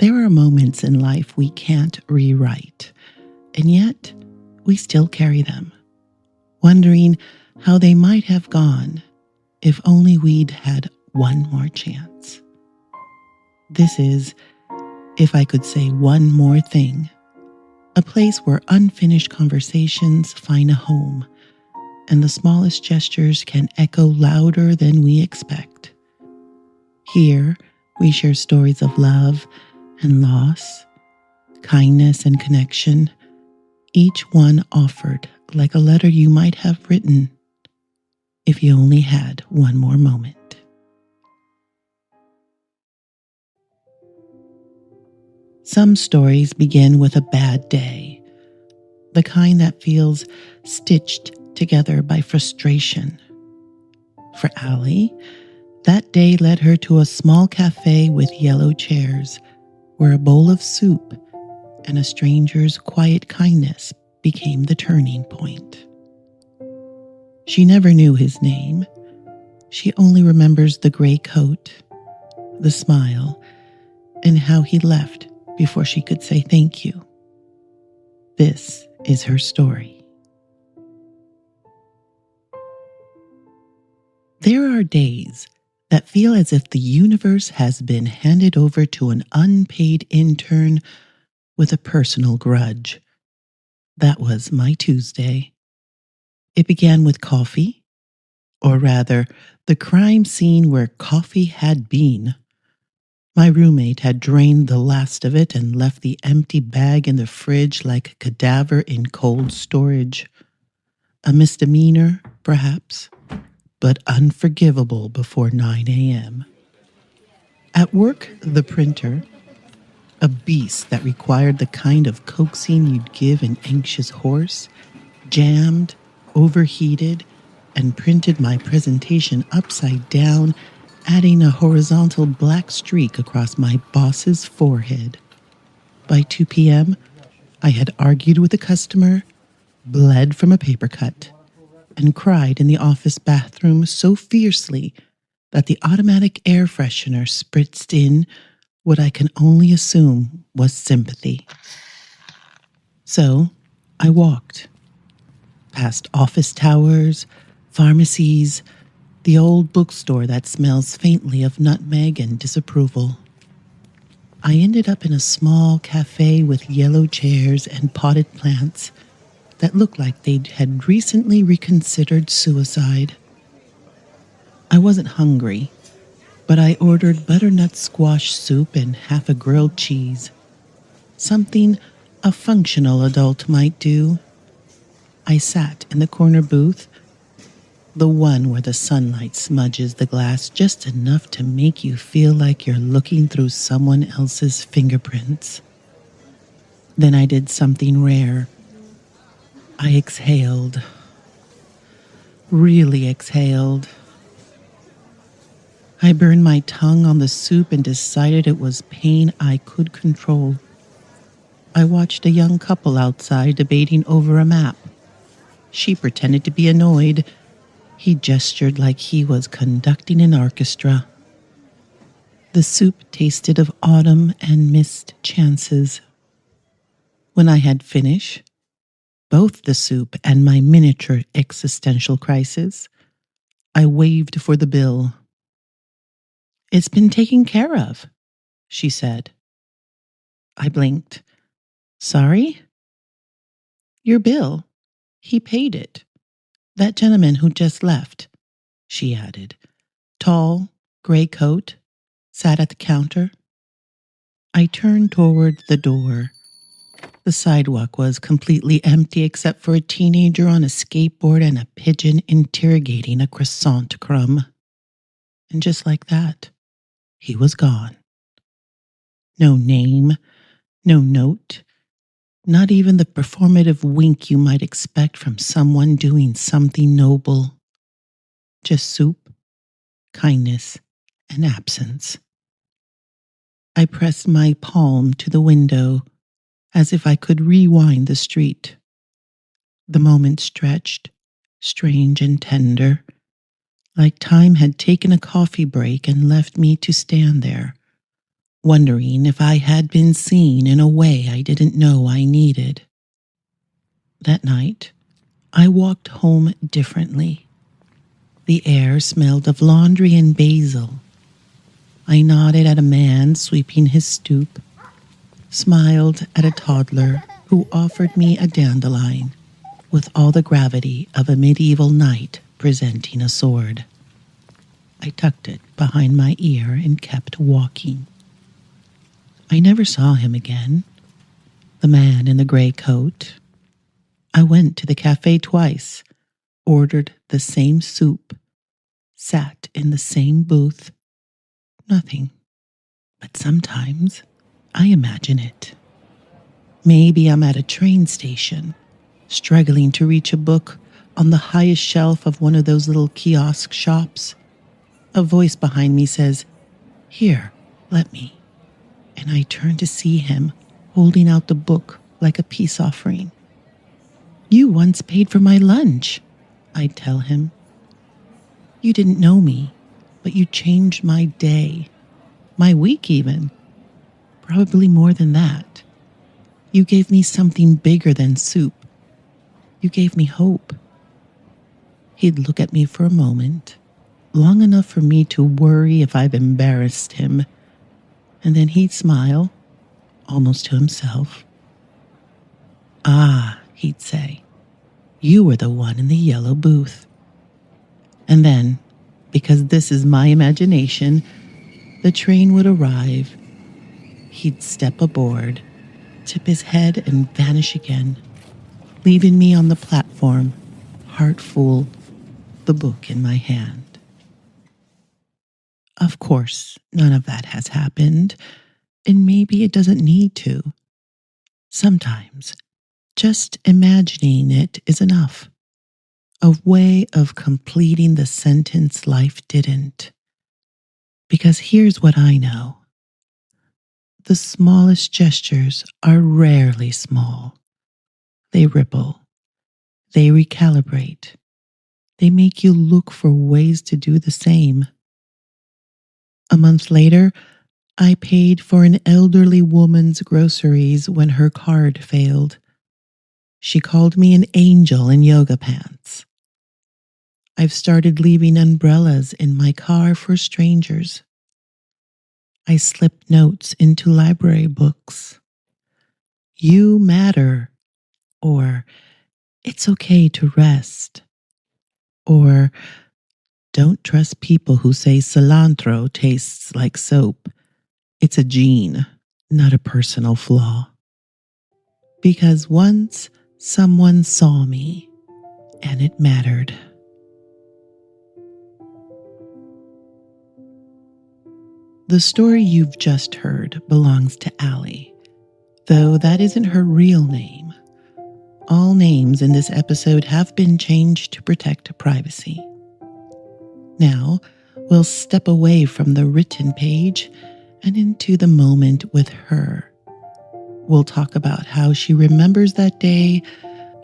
There are moments in life we can't rewrite, and yet we still carry them, wondering how they might have gone if only we'd had one more chance. This is If I Could Say One More Thing, a place where unfinished conversations find a home, and the smallest gestures can echo louder than we expect. Here, we share stories of love and loss, kindness and connection, each one offered like a letter you might have written if you only had one more moment. Some stories begin with a bad day, the kind that feels stitched together by frustration. For Allie, that day led her to a small café with yellow chairs, where a bowl of soup and a stranger's quiet kindness became the turning point. She never knew his name. She only remembers the gray coat, the smile, and how he left before she could say thank you. This is her story. There are days that feel as if the universe has been handed over to an unpaid intern with a personal grudge. That was my Tuesday. It began with coffee, or rather, the crime scene where coffee had been. My roommate had drained the last of it and left the empty bag in the fridge like a cadaver in cold storage. A misdemeanor, perhaps, but unforgivable before 9 a.m. At work, the printer, a beast that required the kind of coaxing you'd give an anxious horse, jammed, overheated, and printed my presentation upside down, adding a horizontal black streak across my boss's forehead. By 2 p.m., I had argued with a customer, bled from a paper cut, and cried in the office bathroom so fiercely that the automatic air freshener spritzed in what I can only assume was sympathy. So I walked past office towers, pharmacies, the old bookstore that smells faintly of nutmeg and disapproval. I ended up in a small cafe with yellow chairs and potted plants that looked like they had recently reconsidered suicide. I wasn't hungry, but I ordered butternut squash soup and half a grilled cheese, something a functional adult might do. I sat in the corner booth, the one where the sunlight smudges the glass just enough to make you feel like you're looking through someone else's fingerprints. Then I did something rare. I exhaled. Really exhaled. I burned my tongue on the soup and decided it was pain I could control. I watched a young couple outside debating over a map. She pretended to be annoyed. He gestured like he was conducting an orchestra. The soup tasted of autumn and missed chances. When I had finished, both the soup and my miniature existential crisis, I waved for the bill. "It's been taken care of," she said. I blinked. "Sorry?" "Your bill. He paid it. That gentleman who just left," she added. "Tall, gray coat, sat at the counter." I turned toward the door. The sidewalk was completely empty except for a teenager on a skateboard and a pigeon interrogating a croissant crumb. And just like that, he was gone. No name, no note, not even the performative wink you might expect from someone doing something noble. Just soup, kindness, and absence. I pressed my palm to the window as if I could rewind the street. The moment stretched, strange and tender, like time had taken a coffee break and left me to stand there, wondering if I had been seen in a way I didn't know I needed. That night, I walked home differently. The air smelled of laundry and basil. I nodded at a man sweeping his stoop, smiled at a toddler who offered me a dandelion with all the gravity of a medieval knight presenting a sword. I tucked it behind my ear and kept walking. I never saw him again, the man in the gray coat. I went to the café twice, ordered the same soup, sat in the same booth. Nothing. But sometimes I imagine it. Maybe I'm at a train station, struggling to reach a book on the highest shelf of one of those little kiosk shops. A voice behind me says, "Here, let me." And I turn to see him holding out the book like a peace offering. "You once paid for my lunch," I tell him. "You didn't know me, but you changed my day, my week even. Probably more than that. You gave me something bigger than soup. You gave me hope." He'd look at me for a moment, long enough for me to worry if I've embarrassed him, and then he'd smile, almost to himself. "Ah," he'd say, "you were the one in the yellow booth." And then, because this is my imagination, the train would arrive. He'd step aboard, tip his head and vanish again, leaving me on the platform, heart full, the book in my hand. Of course, none of that has happened, and maybe it doesn't need to. Sometimes, just imagining it is enough. A way of completing the sentence life didn't. Because here's what I know. The smallest gestures are rarely small. They ripple. They recalibrate. They make you look for ways to do the same. A month later, I paid for an elderly woman's groceries when her card failed. She called me an angel in yoga pants. I've started leaving umbrellas in my car for strangers. I slipped notes into library books. "You matter," or "It's okay to rest," or "Don't trust people who say cilantro tastes like soap. It's a gene, not a personal flaw." Because once someone saw me, and it mattered. The story you've just heard belongs to Allie, though that isn't her real name. All names in this episode have been changed to protect privacy. Now, we'll step away from the written page and into the moment with her. We'll talk about how she remembers that day,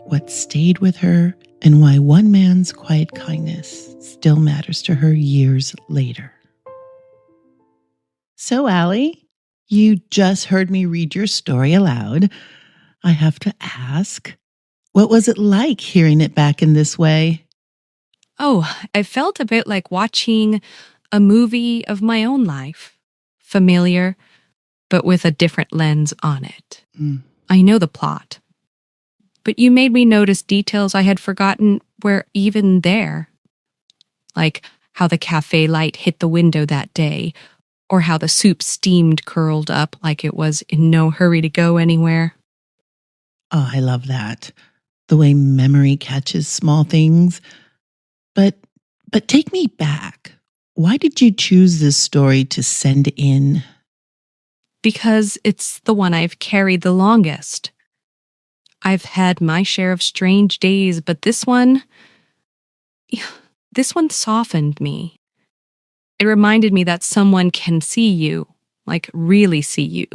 what stayed with her, and why one man's quiet kindness still matters to her years later. So, Allie, you just heard me read your story aloud. I have to ask, what was it like hearing it back in this way? Oh, I felt a bit like watching a movie of my own life. Familiar, but with a different lens on it. I know the plot. But you made me notice details I had forgotten were even there. Like how the cafe light hit the window that day, or how the soup steamed curled up like it was in no hurry to go anywhere. Oh, I love that. The way memory catches small things. But take me back. Why did you choose this story to send in? Because it's the one I've carried the longest. I've had my share of strange days, but this one softened me. It reminded me that someone can see you, like really see you,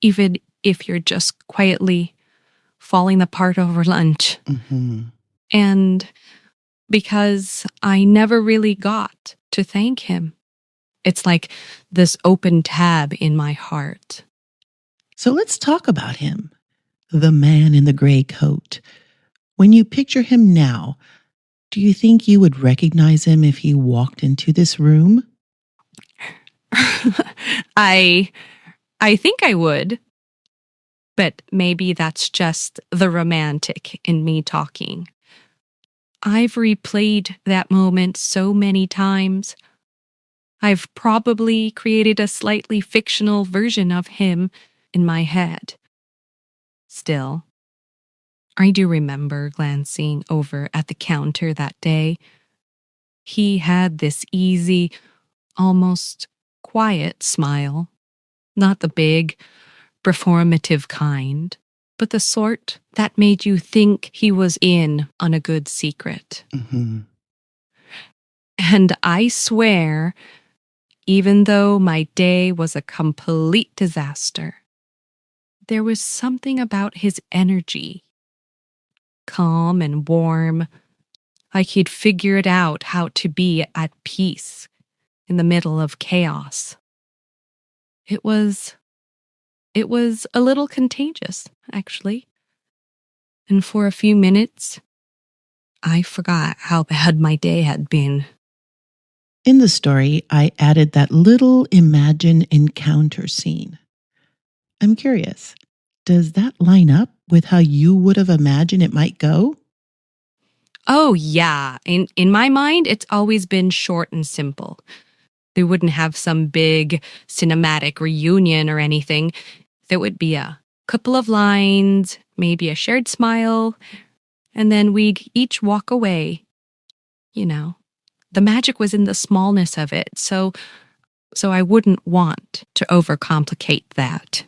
even if you're just quietly falling apart over lunch. Mm-hmm. And because I never really got to thank him. It's like this open tab in my heart. So let's talk about him, the man in the gray coat. When you picture him now, do you think you would recognize him if he walked into this room? I think I would. But maybe that's just the romantic in me talking. I've replayed that moment so many times. I've probably created a slightly fictional version of him in my head. Still, I do remember glancing over at the counter that day. He had this easy, almost quiet smile. Not the big, performative kind, but the sort that made you think he was in on a good secret. Mm-hmm. And I swear, even though my day was a complete disaster, there was something about his energy, calm and warm, like he'd figured out how to be at peace in the middle of chaos. It was a little contagious, actually. And for a few minutes, I forgot how bad my day had been. In the story, I added that little imagined encounter scene. I'm curious, does that line up with how you would have imagined it might go? Oh, yeah. In my mind, it's always been short and simple. They wouldn't have some big cinematic reunion or anything. There would be a couple of lines, maybe a shared smile, and then we'd each walk away. You know, the magic was in the smallness of it, so I wouldn't want to overcomplicate that.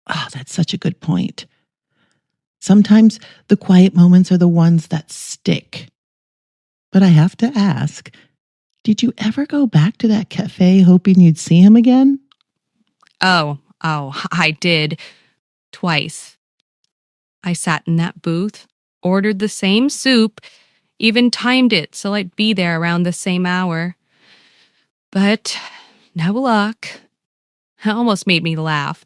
Oh, that's such a good point. Sometimes the quiet moments are the ones that stick. But I have to ask, did you ever go back to that cafe hoping you'd see him again? Oh, I did. Twice. I sat in that booth, ordered the same soup, even timed it so I'd be there around the same hour. But no luck. It almost made me laugh,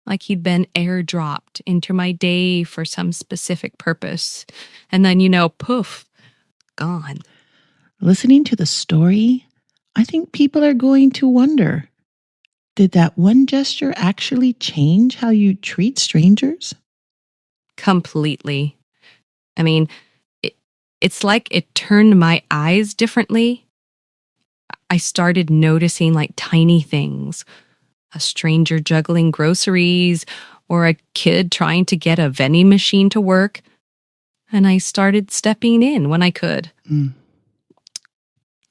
like he'd been airdropped into my day for some specific purpose. And then, poof, gone. Listening to the story, I think people are going to wonder, did that one gesture actually change how you treat strangers? Completely. I mean, it's like it turned my eyes differently. I started noticing like tiny things. A stranger juggling groceries, or a kid trying to get a vending machine to work. And I started stepping in when I could.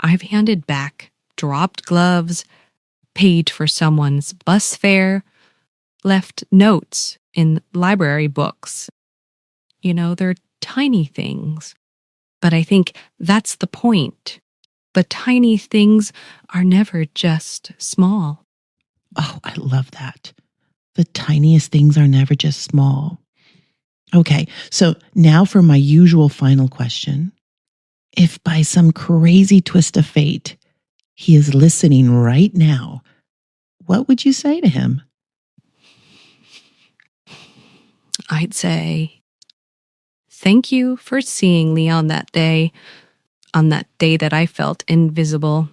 I've handed back dropped gloves, paid for someone's bus fare, left notes in library books. They're tiny things. But I think that's the point. The tiny things are never just small. Oh, I love that. The tiniest things are never just small. Okay, so now for my usual final question. If by some crazy twist of fate, he is listening right now, what would you say to him? I'd say, thank you for seeing me on that day that I felt invisible.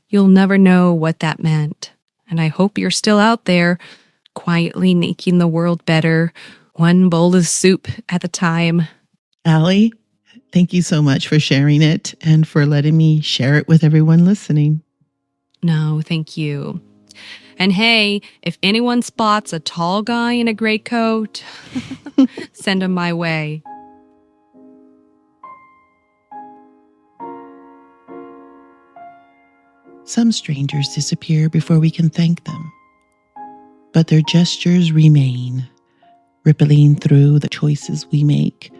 You'll never know what that meant. And I hope you're still out there, quietly making the world better, one bowl of soup at a time. Allie, thank you so much for sharing it and for letting me share it with everyone listening. No, thank you. And hey, if anyone spots a tall guy in a gray coat, send him my way. Some strangers disappear before we can thank them, but their gestures remain, rippling through the choices we make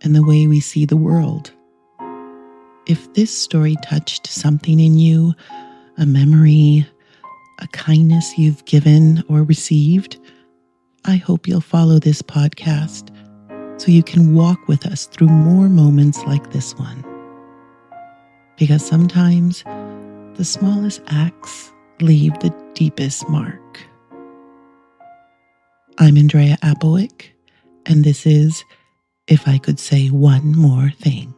and the way we see the world. If this story touched something in you, a memory, a kindness you've given or received, I hope you'll follow this podcast so you can walk with us through more moments like this one. Because sometimes The smallest acts leave the deepest mark. I'm Andrea Applewick, and this is If I Could Say One More Thing.